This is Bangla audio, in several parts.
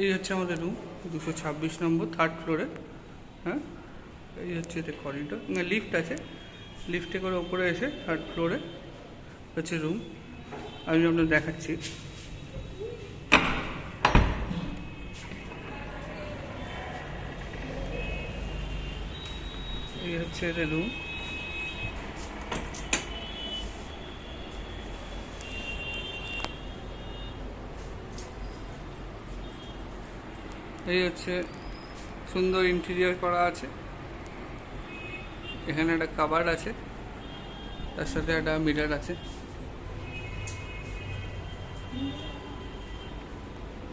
এই হচ্ছে আমাদের রুম 226 নম্বর, 3rd ফ্লোরে। হ্যাঁ, এই হচ্ছে এটা করিডোর, লিফট আছে, লিফটে করে ওপরে এসে 3rd ফ্লোরে হচ্ছে রুম। আমি আপনাদের দেখাচ্ছি। এই হচ্ছে এদের রুম। এই হচ্ছে সুন্দর ইন্টেরিয়র করা আছে। এখানে একটা কাবার্ড আছে, তার সাথে একটা মিরর আছে।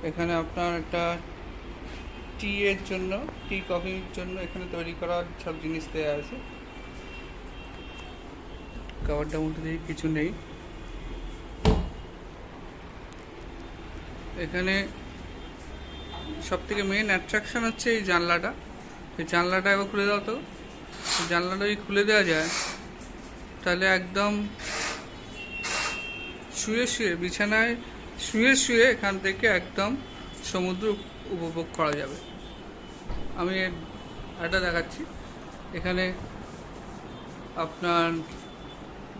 এখানে আপনার একটা টি এর জন্য, টি কফির জন্য এখানে তৈরি করা সব জিনিস দেওয়া আছে। কাবার্ডটার মধ্যে দিয়ে কিছু নেই। এখানে সব থেকে মেন অ্যাট্রাকশন হচ্ছে এই জানলাটা। এই জানলাটা একবার খুলে দাও তো। জানলাটা যদি খুলে দেওয়া যায় তাহলে একদম শুয়ে শুয়ে, বিছানায় শুয়ে শুয়ে এখান থেকে একদম সমুদ্র উপভোগ করা যাবে। আমি এটা দেখাচ্ছি। এখানে আপনার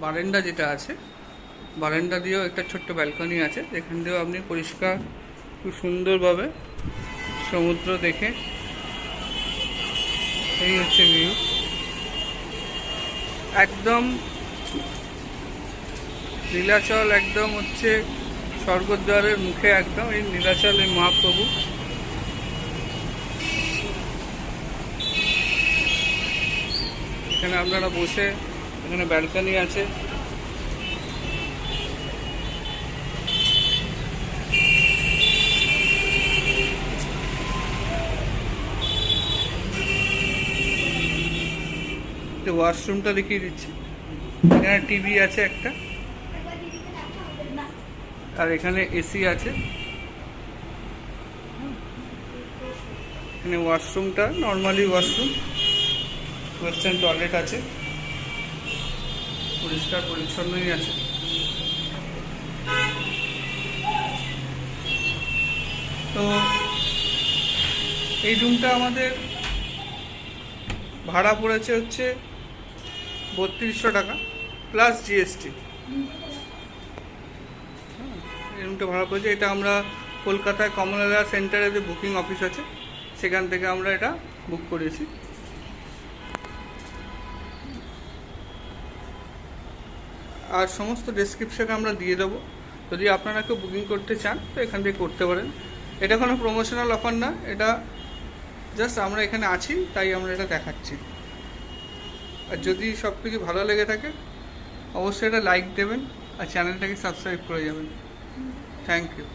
বারান্দা যেটা আছে, বারান্দা দিয়েও একটা ছোট্ট ব্যালকনি আছে, এখান দিয়েও আপনি পরিষ্কার খুব সুন্দরভাবে সমুদ্র দেখে। এই হচ্ছে ভিউ, একদম নীলাচল, একদম হচ্ছে স্বর্গদ্বারের মুখে একদম এই নীলাচল, এই মহাপ্রভু। এখানে আপনারা বসে, এখানে ব্যালকনি আছে। ওয়াশরুমটা দেখিয়ে দিচ্ছি। এখানে টিভি আছে একটা, আর এখানে এসি আছে। এখানে ওয়াশরুমটা নর্মালি ওয়াশরুম, ওয়েস্টার্ন টয়লেট আছে, পরিষ্কার পরিচ্ছন্নই আছে। তো এই রুমটা আমাদের ভাড়া পড়েছে হচ্ছে 3200 টাকা প্লাস জিএসটি। এই রুমটা ভাড়া পড়েছে। এটা আমরা কলকাতায় কমলা সেন্টারে যে বুকিং অফিস আছে সেখান থেকে আমরা এটা বুক করেছি। আর সমস্ত ডেসক্রিপশানে আমরা দিয়ে দেবো, যদি আপনারা কেউ বুকিং করতে চান তো এখান থেকে করতে পারেন। এটা কোনো প্রমোশনাল অফার না, এটা জাস্ট আমরা এখানে আছি তাই আমরা এটা দেখাচ্ছি। আর যদি সব কিছু ভালো লেগে থাকে অবশ্যই এটা লাইক দেবেন আর চ্যানেলটাকে সাবস্ক্রাইব করে যাবেন। Thank you.